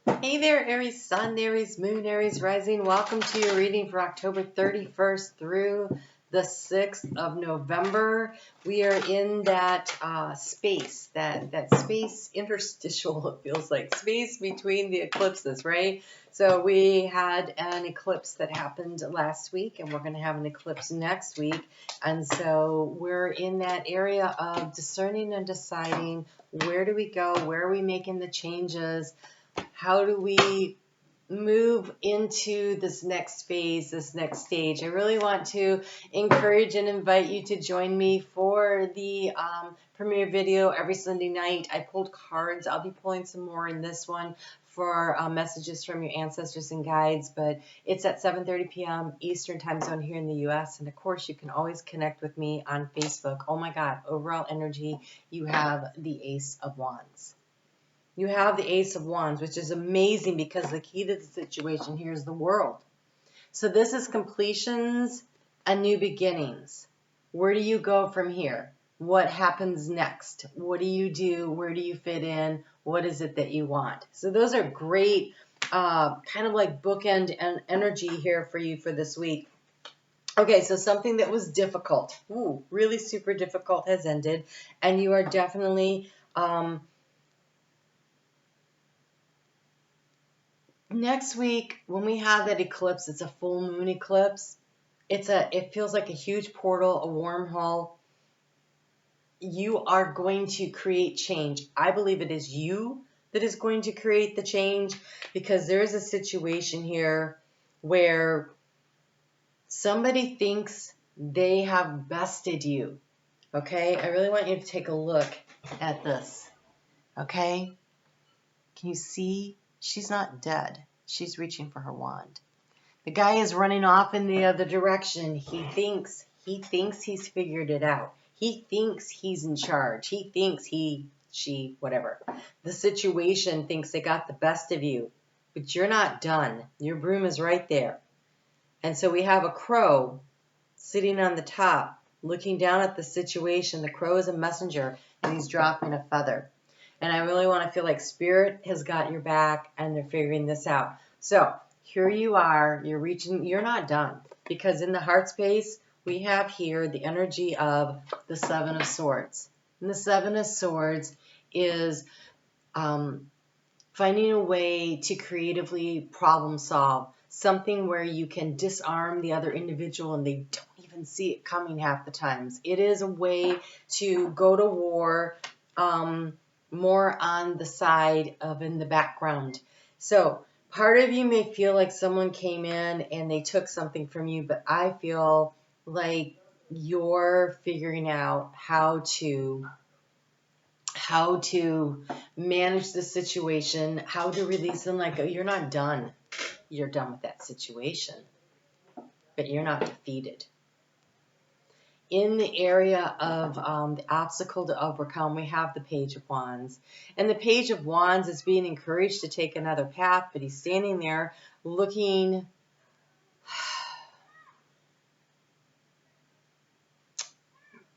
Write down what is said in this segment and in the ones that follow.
Hey there, Aries Sun, Aries Moon, Aries Rising. Welcome to your reading for October 31st through the 6th of November. We are in that space, that space interstitial, it feels like, space between the eclipses, right? So we had an eclipse that happened last week, and we're going to have an eclipse next week. And so we're in that area of discerning and deciding, where do we go? Where are we making the changes? How do we move into this next phase, this next stage? I really want to encourage and invite you to join me for the premiere video every Sunday night. I pulled cards. I'll be pulling some more in this one for messages from your ancestors and guides, but it's at 7:30 p.m. Eastern Time Zone here in the U.S. And of course, you can always connect with me on Facebook. Oh my God, overall energy, you have the Ace of Wands. You have the Ace of Wands, which is amazing because the key to the situation here is the world. So this is completions and new beginnings. Where do you go from here? What happens next? What do you do? Where do you fit in? What is it that you want? So those are great kind of like bookend and energy here for you for this week. Okay, so something that was difficult, really super difficult, has ended, and you are definitely next week, when we have that eclipse, it's a full moon eclipse. It feels like a huge portal, a wormhole. You are going to create change. I believe it is you that is going to create the change, because there is a situation here where somebody thinks they have bested you. Okay? I really want you to take a look at this. Okay? Can you see? She's not dead. She's reaching for her wand. The guy is running off in the other direction. He thinks he's figured it out. He thinks he's in charge. He thinks she, whatever. The situation thinks they got the best of you, but you're not done. Your broom is right there. And so we have a crow sitting on the top, looking down at the situation. The crow is a messenger, and he's dropping a feather. And I really want to feel like Spirit has got your back, and they're figuring this out. So here you are, you're reaching, you're not done, because in the heart space, we have here the energy of the Seven of Swords. And the Seven of Swords is finding a way to creatively problem solve, something where you can disarm the other individual and they don't even see it coming half the times. It is a way to go to war, more on the side of in the background. So part of you may feel like someone came in and they took something from you, but I feel like you're figuring out how to manage the situation, how to release them. Like, you're not done. You're done with that situation, but you're not defeated. In the area of the obstacle to overcome, we have the Page of Wands. And the Page of Wands is being encouraged to take another path, but he's standing there looking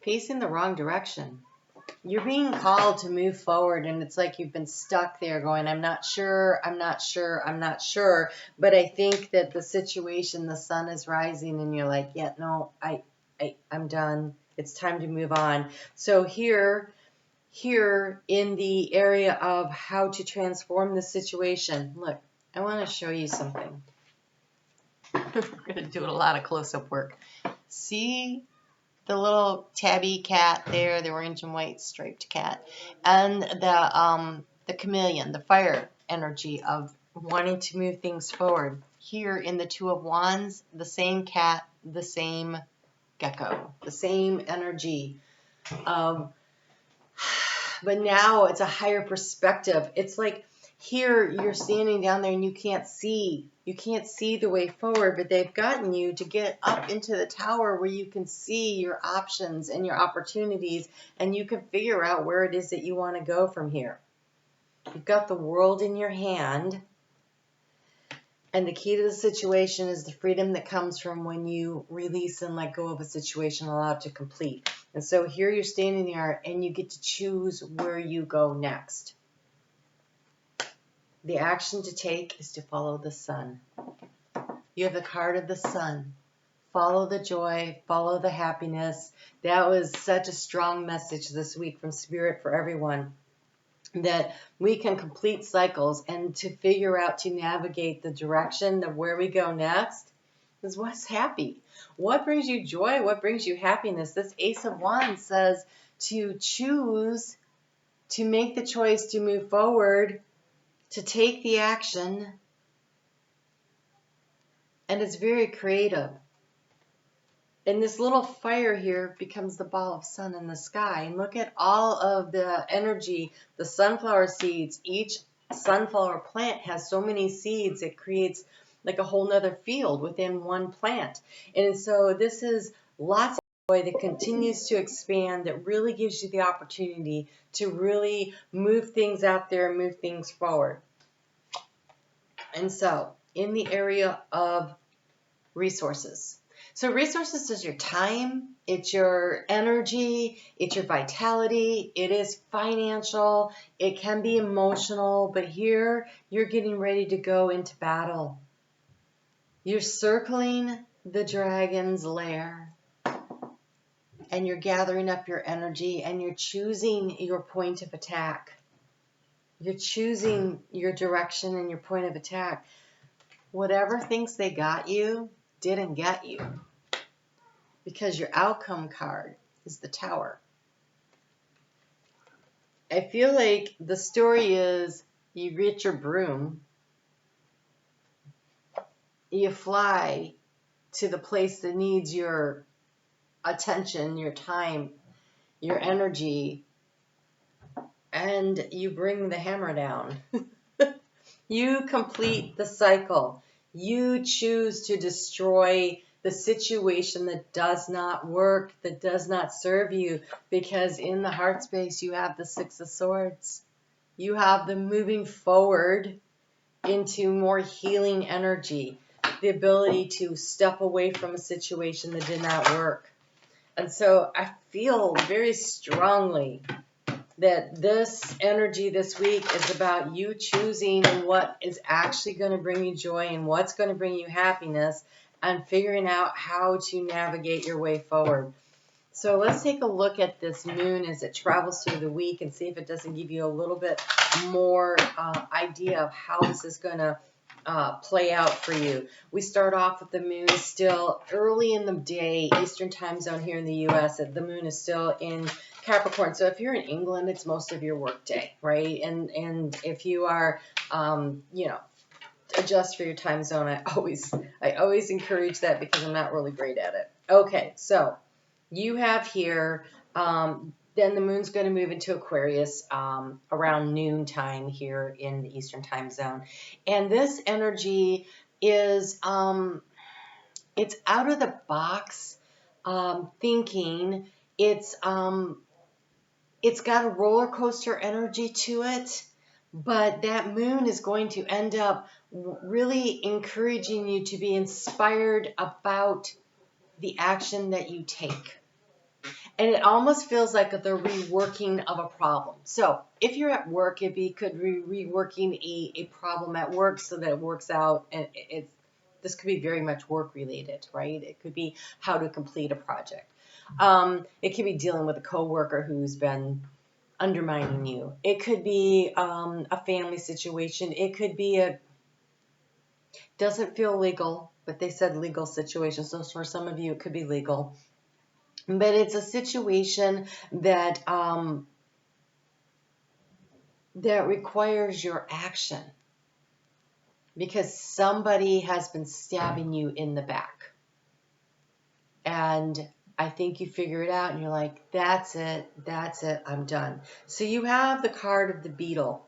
facing the wrong direction. You're being called to move forward, and it's like you've been stuck there going, I'm not sure, I'm not sure, I'm not sure. But I think that the situation, the sun is rising, and you're like, yeah, no, I'm done. It's time to move on. So here in the area of how to transform the situation, look, I want to show you something. We're going to do a lot of close-up work. See the little tabby cat there, the orange and white striped cat, and the chameleon, the fire energy of wanting to move things forward. Here in the Two of Wands, the same cat, the same gecko, the same energy. But now it's a higher perspective. It's like here you're standing down there and you can't see the way forward, but they've gotten you to get up into the tower where you can see your options and your opportunities, and you can figure out where it is that you want to go from here. You've got the world in your hand. And the key to the situation is the freedom that comes from when you release and let go of a situation, allow it to complete. And so here you're standing there and you get to choose where you go next. The action to take is to follow the sun. You have the card of the sun. Follow the joy, follow the happiness. That was such a strong message this week from Spirit for everyone, that we can complete cycles, and to figure out, to navigate the direction of where we go next is what's happy. What brings you joy? What brings you happiness? This Ace of Wands says to choose, to make the choice to move forward, to take the action, and it's very creative. And this little fire here becomes the ball of sun in the sky. And look at all of the energy, the sunflower seeds. Each sunflower plant has so many seeds, it creates like a whole nother field within one plant. And so this is lots of joy that continues to expand, that really gives you the opportunity to really move things out there and move things forward. And so in the area of resources. So resources is your time, it's your energy, it's your vitality, it is financial, it can be emotional, but here you're getting ready to go into battle. You're circling the dragon's lair, and you're gathering up your energy, and you're choosing your point of attack. You're choosing your direction and your point of attack. Whatever thinks they got you didn't get you, because your outcome card is the Tower. I feel like the story is you get your broom, you fly to the place that needs your attention, your time, your energy, and you bring the hammer down. You complete the cycle. You choose to destroy the situation that does not work, that does not serve you, because in the heart space you have the Six of Swords. You have the moving forward into more healing energy, the ability to step away from a situation that did not work. And so I feel very strongly that this energy this week is about you choosing what is actually going to bring you joy and what's going to bring you happiness, and figuring out how to navigate your way forward. So let's take a look at this moon as it travels through the week and see if it doesn't give you a little bit more idea of how this is going to play out for you. We start off with the moon still early in the day, Eastern time zone here in the U.S. The moon is still in Capricorn. So if you're in England, it's most of your work day, right? And if you are, adjust for your time zone. I always encourage that, because I'm not really great at it. Okay, so you have here, then the moon's going to move into Aquarius around noon time here in the Eastern time zone. And this energy is, it's out of the box thinking. It's got a roller coaster energy to it, but that moon is going to end up really encouraging you to be inspired about the action that you take. And it almost feels like the reworking of a problem. So if you're at work, could be reworking a problem at work so that it works out. And this could be very much work related, right? It could be how to complete a project. It could be dealing with a coworker who's been undermining you. It could be a family situation. It could be doesn't feel legal, but they said legal situation. So for some of you, it could be legal. But it's a situation that that requires your action, because somebody has been stabbing you in the back. And I think you figure it out and you're like, that's it, I'm done. So you have the card of the beetle.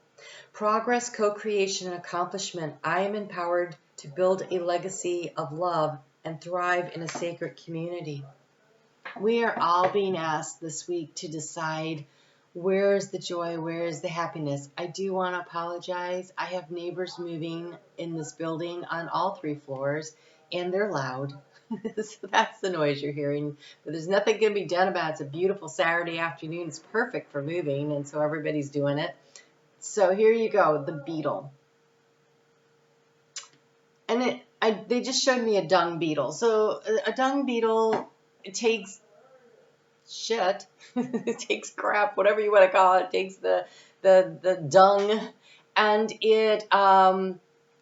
Progress, co-creation, and accomplishment. I am empowered to build a legacy of love and thrive in a sacred community. We are all being asked this week to decide, where is the joy, where is the happiness. I do want to apologize. I have neighbors moving in this building on all 3 floors, and they're loud. So that's the noise you're hearing. But there's nothing going to be done about it. It's a beautiful Saturday afternoon. It's perfect for moving, and so everybody's doing it. So here you go, the beetle. And they just showed me a dung beetle. So a dung beetle, it takes shit, it takes crap, whatever you want to call it. It takes the dung, and it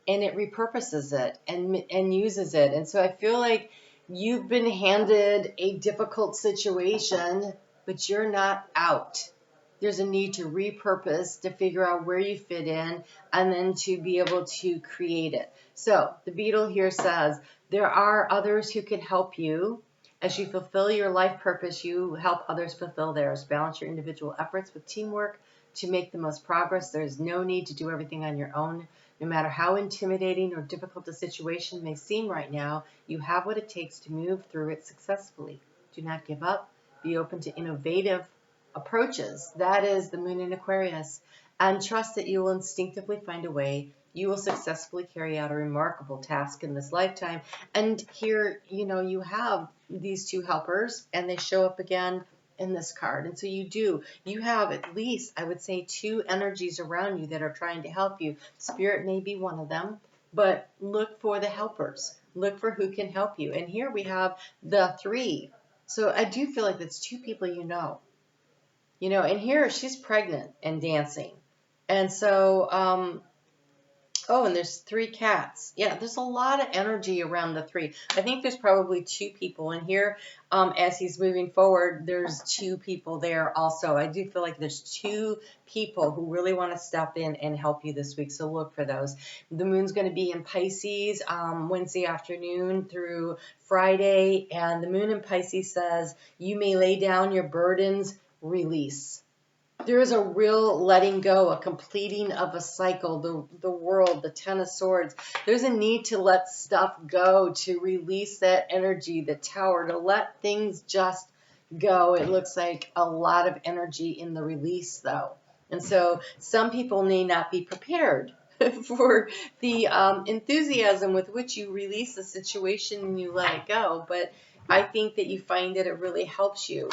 repurposes it and uses it. And so I feel like you've been handed a difficult situation, but you're not out. There's a need to repurpose, to figure out where you fit in, and then to be able to create it. So the beetle here says, there are others who can help you. As you fulfill your life purpose, you help others fulfill theirs. Balance your individual efforts with teamwork to make the most progress. There's no need to do everything on your own. No matter how intimidating or difficult the situation may seem right now, you have what it takes to move through it successfully. Do not give up. Be open to innovative approaches. That is the moon in Aquarius. And trust that you will instinctively find a way. You will successfully carry out a remarkable task in this lifetime. And here, you have these two helpers, and they show up again in this card. And so you have at least, I would say, two energies around you that are trying to help you. Spirit may be one of them, but look for the helpers. Look for who can help you. And here we have the 3. So I do feel like that's 2 people and here she's pregnant and dancing. And so, and there's 3 cats. Yeah, there's a lot of energy around the 3. I think there's probably 2 people in here. As he's moving forward, there's 2 people there also. I do feel like there's 2 people who really want to step in and help you this week. So look for those. The moon's going to be in Pisces Wednesday afternoon through Friday. And the moon in Pisces says, you may lay down your burdens, release. There is a real letting go, a completing of a cycle, the world, the 10 of swords. There's a need to let stuff go, to release that energy, the tower, to let things just go. It looks like a lot of energy in the release, though. And so some people may not be prepared for the enthusiasm with which you release the situation and you let it go. But I think that you find that it really helps you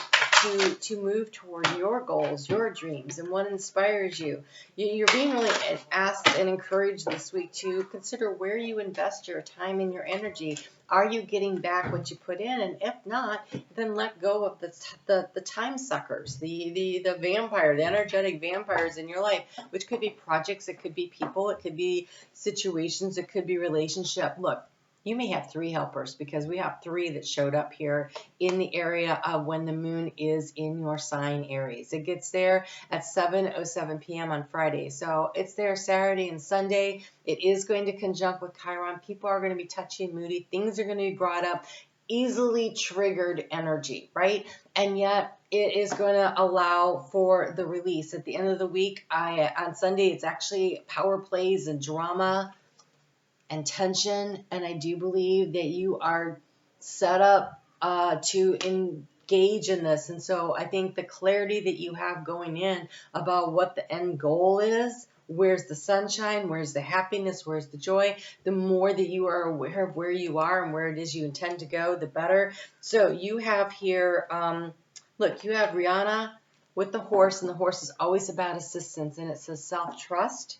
to move toward your goals, your dreams, and what inspires you. You're being really asked and encouraged this week to consider where you invest your time and your energy. Are you getting back what you put in? And if not, then let go of the time suckers, the vampire, the energetic vampires in your life, which could be projects, it could be people, it could be situations, it could be relationship. Look, you may have 3 helpers, because we have 3 that showed up here in the area of when the moon is in your sign, Aries. It gets there at 7:07 p.m. on Friday. So it's there Saturday and Sunday. It is going to conjunct with Chiron. People are going to be touchy and moody. Things are going to be brought up. Easily triggered energy, right? And yet it is going to allow for the release. At the end of the week, on Sunday, it's actually power plays and drama and tension, and I do believe that you are set up to engage in this. And so I think the clarity that you have going in about what the end goal is, where's the sunshine, where's the happiness, where's the joy, the more that you are aware of where you are and where it is you intend to go, the better. So you have here, look, you have Rihanna with the horse, and the horse is always about assistance, and it says self-trust.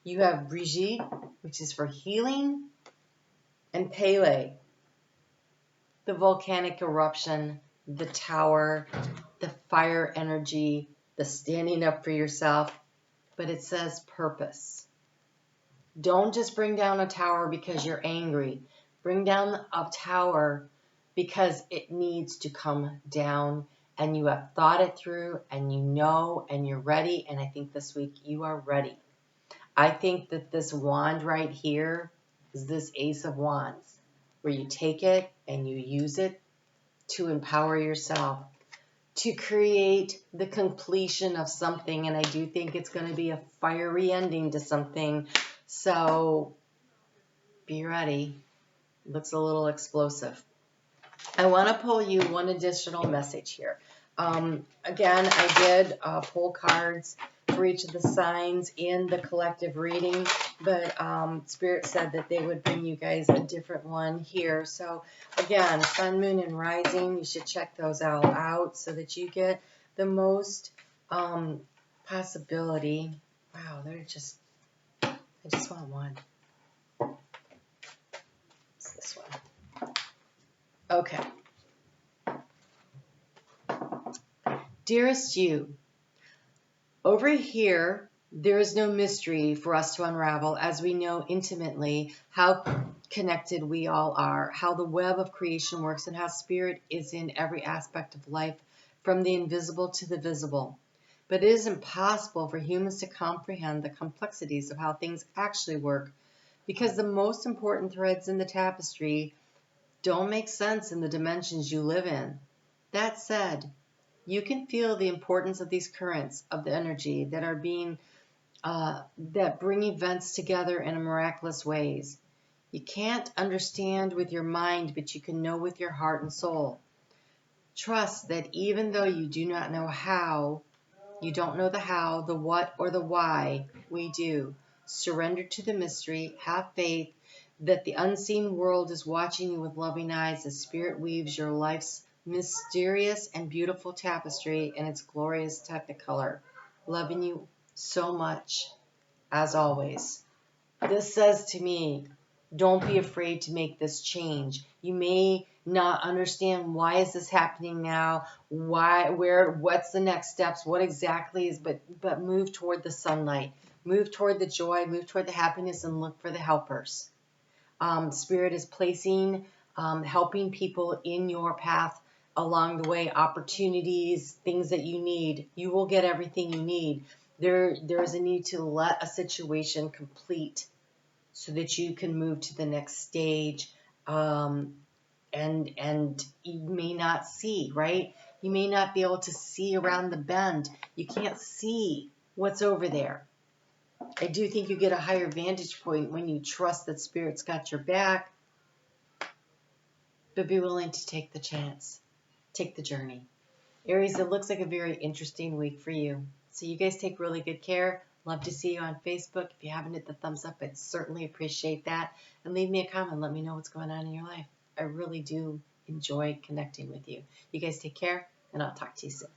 You have Brigitte, which is for healing, and Pele, the volcanic eruption, the tower, the fire energy, the standing up for yourself, but it says purpose. Don't just bring down a tower because you're angry. Bring down a tower because it needs to come down, and you have thought it through, and you know, and you're ready, and I think this week you are ready. I think that this wand right here is this Ace of Wands, where you take it and you use it to empower yourself, to create the completion of something. And I do think it's going to be a fiery ending to something. So be ready. Looks a little explosive. I want to pull you one additional message here. Again, I did pull cards for each of the signs in the collective reading, but Spirit said that they would bring you guys a different one here. So again, Sun, Moon, and Rising, you should check those all out so that you get the most possibility. Wow, I just want one. Okay. Dearest you, over here, there is no mystery for us to unravel as we know intimately how connected we all are, how the web of creation works, and how spirit is in every aspect of life, from the invisible to the visible. But it is impossible for humans to comprehend the complexities of how things actually work, because the most important threads in the tapestry don't make sense in the dimensions you live in. That said, you can feel the importance of these currents of the energy that are being that bring events together in miraculous ways. You can't understand with your mind, but you can know with your heart and soul. Trust that even though you do not know how, you don't know the how, the what, or the why, we do. Surrender to the mystery. Have faith that the unseen world is watching you with loving eyes as Spirit weaves your life's mysterious and beautiful tapestry in its glorious technicolor. Loving you so much, as always. This says to me, don't be afraid to make this change. You may not understand why is this happening now, what's the next steps, what exactly is, but move toward the sunlight, move toward the joy, move toward the happiness, and look for the helpers. Spirit is placing, helping people in your path along the way, opportunities, things that you need. You will get everything you need. There is a need to let a situation complete so that you can move to the next stage. And you may not see, right? You may not be able to see around the bend. You can't see what's over there. I do think you get a higher vantage point when you trust that Spirit's got your back, but be willing to take the chance, take the journey. Aries, it looks like a very interesting week for you. So you guys take really good care. Love to see you on Facebook. If you haven't hit the thumbs up, I'd certainly appreciate that. And leave me a comment. Let me know what's going on in your life. I really do enjoy connecting with you. You guys take care, and I'll talk to you soon.